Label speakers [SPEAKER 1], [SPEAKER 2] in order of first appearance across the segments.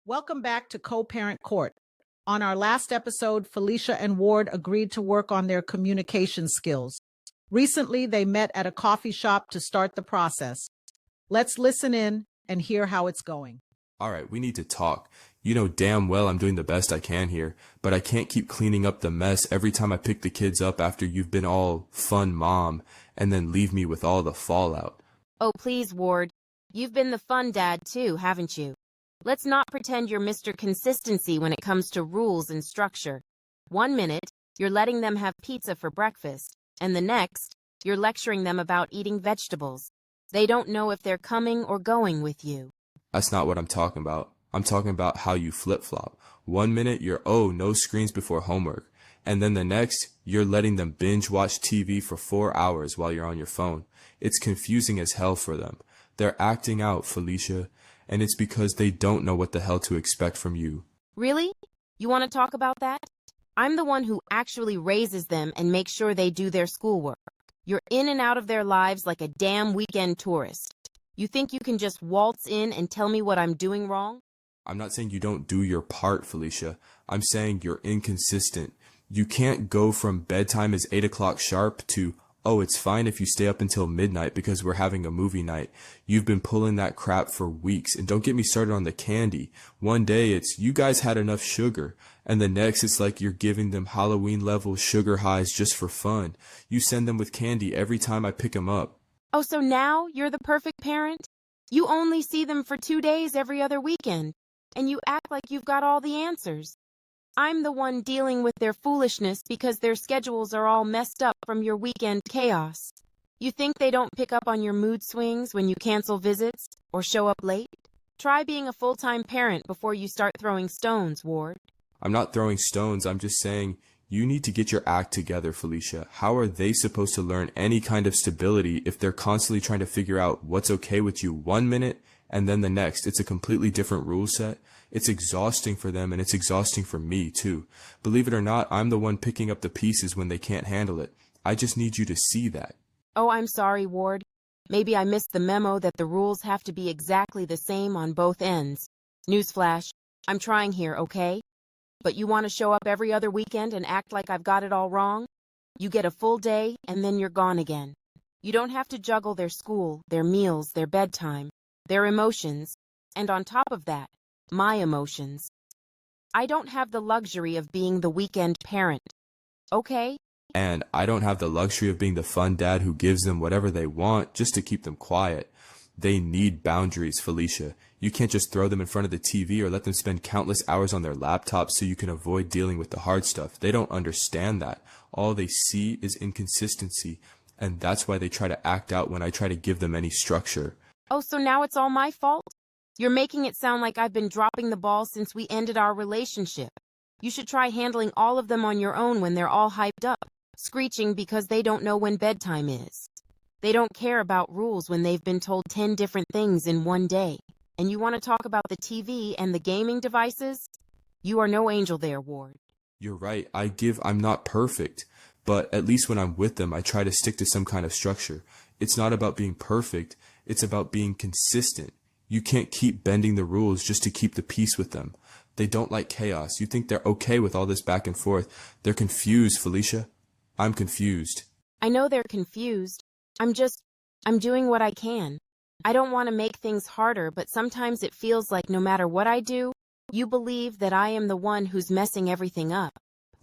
[SPEAKER 1] Welcome back to Co-Parent Court. On our last episode, Felicia and Ward agreed to work on their communication skills. Recently, they met at a coffee shop to start the process. Let's listen in and hear how it's going.
[SPEAKER 2] All right, we need to talk. You know damn well I'm doing the best I can here, but I can't keep cleaning up the mess every time I pick the kids up after you've been all fun mom and then leave me with all the fallout.
[SPEAKER 3] Oh, please, Ward. You've been the fun dad too, haven't you? Let's not pretend you're Mr. Consistency when it comes to rules and structure. 1 minute, you're letting them have pizza for breakfast, and the next, you're lecturing them about eating vegetables. They don't know if they're coming or going with you.
[SPEAKER 2] That's not what I'm talking about. I'm talking about how you flip-flop. 1 minute, you're, no screens before homework. And then the next, you're letting them binge watch TV for 4 hours while you're on your phone. It's confusing as hell for them. They're acting out, Felicia, and it's because they don't know what the hell to expect from you.
[SPEAKER 3] Really? You want to talk about that? I'm the one who actually raises them and makes sure they do their schoolwork. You're in and out of their lives like a damn weekend tourist. You think you can just waltz in and tell me what I'm doing wrong?
[SPEAKER 2] I'm not saying you don't do your part, Felicia. I'm saying you're inconsistent. You can't go from bedtime is 8 o'clock sharp to, it's fine if you stay up until midnight because we're having a movie night. You've been pulling that crap for weeks, and don't get me started on the candy. One day it's, you guys had enough sugar, and the next it's like you're giving them Halloween-level sugar highs just for fun. You send them with candy every time I pick them up.
[SPEAKER 3] Oh, so now you're the perfect parent? You only see them for 2 days every other weekend, and you act like you've got all the answers. I'm the one dealing with their foolishness because their schedules are all messed up from your weekend chaos. You think they don't pick up on your mood swings when you cancel visits or show up late? Try being a full-time parent before you start throwing stones, Ward.
[SPEAKER 2] I'm not throwing stones, I'm just saying you need to get your act together, Felicia. How are they supposed to learn any kind of stability if they're constantly trying to figure out what's okay with you 1 minute and then the next it's a completely different rule set? It's exhausting for them and it's exhausting for me too. Believe it or not, I'm the one picking up the pieces when they can't handle it. I just need you to see that.
[SPEAKER 3] Oh, I'm sorry, Ward. Maybe I missed the memo that the rules have to be exactly the same on both ends. Newsflash, I'm trying here, okay? But you want to show up every other weekend and act like I've got it all wrong? You get a full day and then you're gone again. You don't have to juggle their school, their meals, their bedtime, their emotions, and on top of that, my emotions. I don't have the luxury of being the weekend parent, okay?
[SPEAKER 2] And I don't have the luxury of being the fun dad who gives them whatever they want just to keep them quiet. They need boundaries, Felicia. You can't just throw them in front of the TV or let them spend countless hours on their laptops so you can avoid dealing with the hard stuff. They don't understand that. All they see is inconsistency, and that's why they try to act out when I try to give them any structure.
[SPEAKER 3] Oh, so now it's all my fault? You're making it sound like I've been dropping the ball since we ended our relationship. You should try handling all of them on your own when they're all hyped up, screeching because they don't know when bedtime is. They don't care about rules when they've been told 10 different things in 1 day. And you want to talk about the TV and the gaming devices? You are no angel there, Ward.
[SPEAKER 2] You're right. I'm not perfect. But at least when I'm with them, I try to stick to some kind of structure. It's not about being perfect. It's about being consistent. You can't keep bending the rules just to keep the peace with them. They don't like chaos. You think they're okay with all this back and forth. They're confused, Felicia. I'm confused.
[SPEAKER 3] I know they're confused. I'm doing what I can. I don't want to make things harder, but sometimes it feels like no matter what I do, you believe that I am the one who's messing everything up.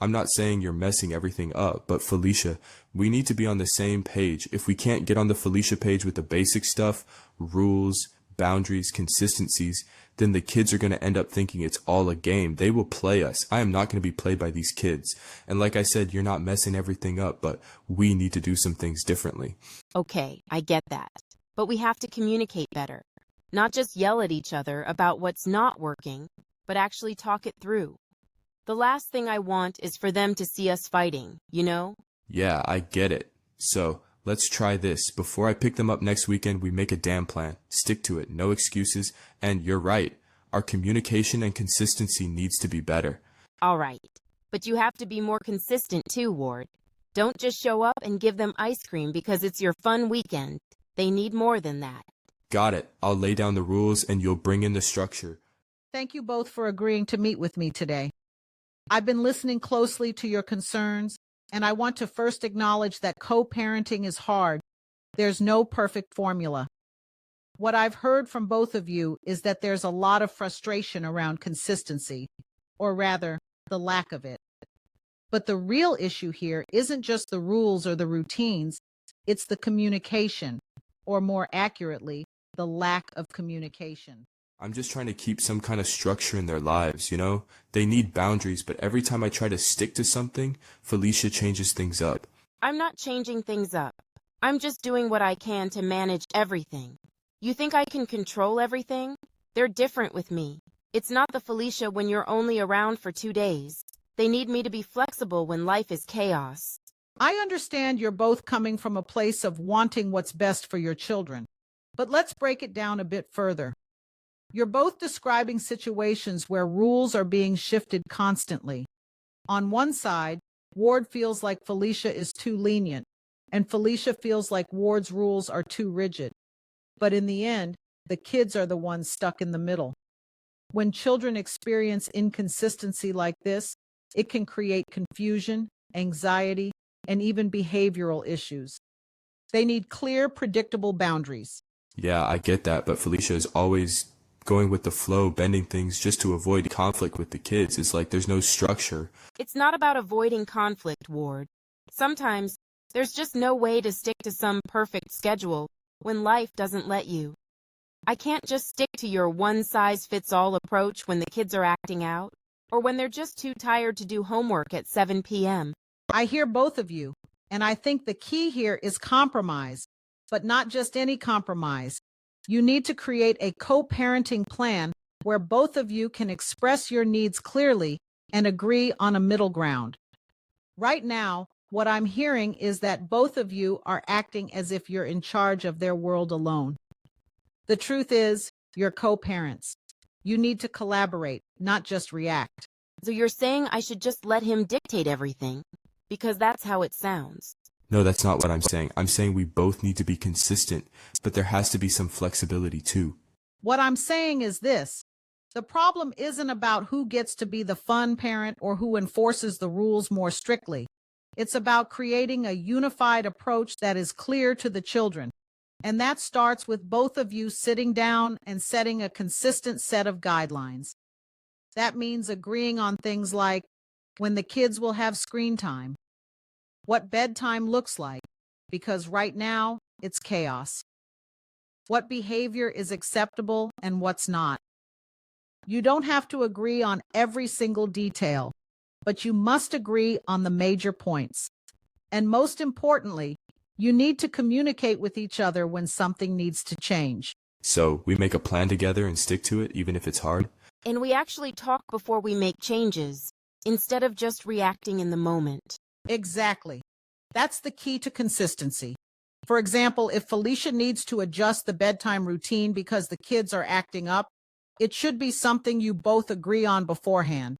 [SPEAKER 2] I'm not saying you're messing everything up, but Felicia, we need to be on the same page. If we can't get on the Felicia page with the basic stuff, rules, boundaries, consistencies, then the kids are going to end up thinking it's all a game. They will play us. I am not going to be played by these kids. And like I said, you're not messing everything up, but we need to do some things differently.
[SPEAKER 3] Okay, I get that. But we have to communicate better. Not just yell at each other about what's not working, but actually talk it through. The last thing I want is for them to see us fighting, you know?
[SPEAKER 2] Yeah, I get it. So, let's try this. Before I pick them up next weekend, we make a damn plan. Stick to it. No excuses. And you're right. Our communication and consistency needs to be better.
[SPEAKER 3] All right. But you have to be more consistent too, Ward. Don't just show up and give them ice cream because it's your fun weekend. They need more than that.
[SPEAKER 2] Got it. I'll lay down the rules and you'll bring in the structure.
[SPEAKER 1] Thank you both for agreeing to meet with me today. I've been listening closely to your concerns, and I want to first acknowledge that co-parenting is hard. There's no perfect formula. What I've heard from both of you is that there's a lot of frustration around consistency, or rather, the lack of it. But the real issue here isn't just the rules or the routines, it's the communication, or more accurately, the lack of communication.
[SPEAKER 2] I'm just trying to keep some kind of structure in their lives, you know? They need boundaries, but every time I try to stick to something, Felicia changes things up.
[SPEAKER 3] I'm not changing things up. I'm just doing what I can to manage everything. You think I can control everything? They're different with me. It's not the Felicia when you're only around for 2 days. They need me to be flexible when life is chaos.
[SPEAKER 1] I understand you're both coming from a place of wanting what's best for your children, but let's break it down a bit further. You're both describing situations where rules are being shifted constantly. On one side, Ward feels like Felicia is too lenient, and Felicia feels like Ward's rules are too rigid. But in the end, the kids are the ones stuck in the middle. When children experience inconsistency like this, it can create confusion, anxiety, and even behavioral issues. They need clear, predictable boundaries.
[SPEAKER 2] Yeah, I get that, but Felicia is always going with the flow, bending things just to avoid conflict with the kids. It's like there's no structure.
[SPEAKER 3] It's not about avoiding conflict, Ward. Sometimes, there's just no way to stick to some perfect schedule when life doesn't let you. I can't just stick to your one-size-fits-all approach when the kids are acting out, or when they're just too tired to do homework at 7 p.m.
[SPEAKER 1] I hear both of you, and I think the key here is compromise, but not just any compromise. You need to create a co-parenting plan where both of you can express your needs clearly and agree on a middle ground. Right now, what I'm hearing is that both of you are acting as if you're in charge of their world alone. The truth is, you're co-parents. You need to collaborate, not just react.
[SPEAKER 3] So you're saying I should just let him dictate everything? Because that's how it sounds.
[SPEAKER 2] No, that's not what I'm saying. I'm saying we both need to be consistent, but there has to be some flexibility too.
[SPEAKER 1] What I'm saying is this. The problem isn't about who gets to be the fun parent or who enforces the rules more strictly. It's about creating a unified approach that is clear to the children. And that starts with both of you sitting down and setting a consistent set of guidelines. That means agreeing on things like when the kids will have screen time, what bedtime looks like, because right now it's chaos. What behavior is acceptable and what's not. You don't have to agree on every single detail, but you must agree on the major points. And most importantly, you need to communicate with each other when something needs to change.
[SPEAKER 2] So we make a plan together and stick to it, even if it's hard.
[SPEAKER 3] And we actually talk before we make changes, instead of just reacting in the moment.
[SPEAKER 1] Exactly. That's the key to consistency. For example, if Felicia needs to adjust the bedtime routine because the kids are acting up, it should be something you both agree on beforehand.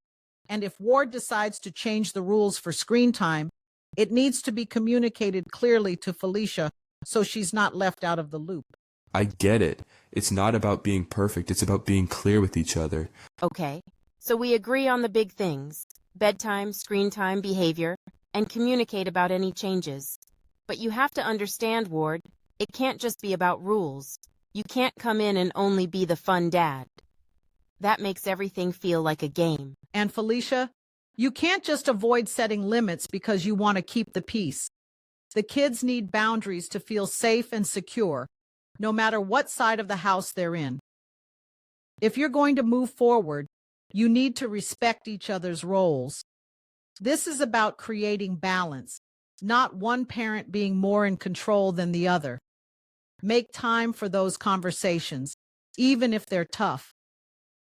[SPEAKER 1] And if Ward decides to change the rules for screen time, it needs to be communicated clearly to Felicia so she's not left out of the loop.
[SPEAKER 2] I get it. It's not about being perfect. It's about being clear with each other.
[SPEAKER 3] Okay, so we agree on the big things: bedtime, screen time, behavior, and communicate about any changes. But you have to understand, Ward, it can't just be about rules. You can't come in and only be the fun dad. That makes everything feel like a game.
[SPEAKER 1] And Felicia, you can't just avoid setting limits because you want to keep the peace. The kids need boundaries to feel safe and secure, no matter what side of the house they're in. If you're going to move forward, you need to respect each other's roles. This is about creating balance, not one parent being more in control than the other. Make time for those conversations, even if they're tough.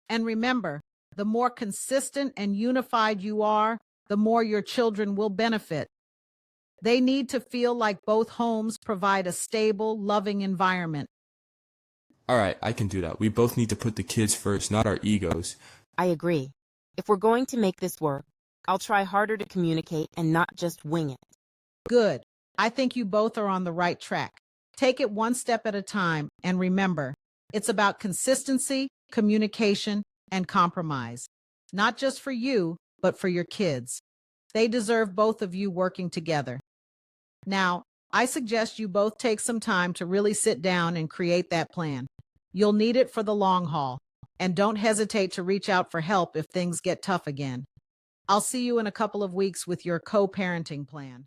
[SPEAKER 1] And remember, the more consistent and unified you are, the more your children will benefit. They need to feel like both homes provide a stable, loving environment.
[SPEAKER 2] All right, I can do that. We both need to put the kids first, not our egos.
[SPEAKER 3] I agree. If we're going to make this work, I'll try harder to communicate and not just wing it.
[SPEAKER 1] Good. I think you both are on the right track. Take it one step at a time, and remember, it's about consistency, communication, and compromise, not just for you, but for your kids. They deserve both of you working together. Now, I suggest you both take some time to really sit down and create that plan. You'll need it for the long haul, and don't hesitate to reach out for help if things get tough again. I'll see you in a couple of weeks with your co-parenting plan.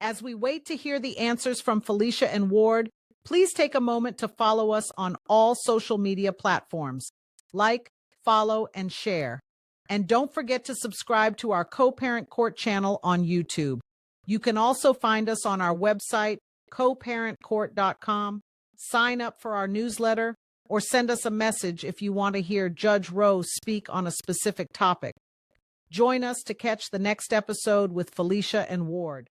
[SPEAKER 1] As we wait to hear the answers from Felicia and Ward, please take a moment to follow us on all social media platforms. Like, follow, and share. And don't forget to subscribe to our Co-Parent Court channel on YouTube. You can also find us on our website, coparentcourt.com. Sign up for our newsletter, or send us a message if you want to hear Judge Rowe speak on a specific topic. Join us to catch the next episode with Felicia and Ward.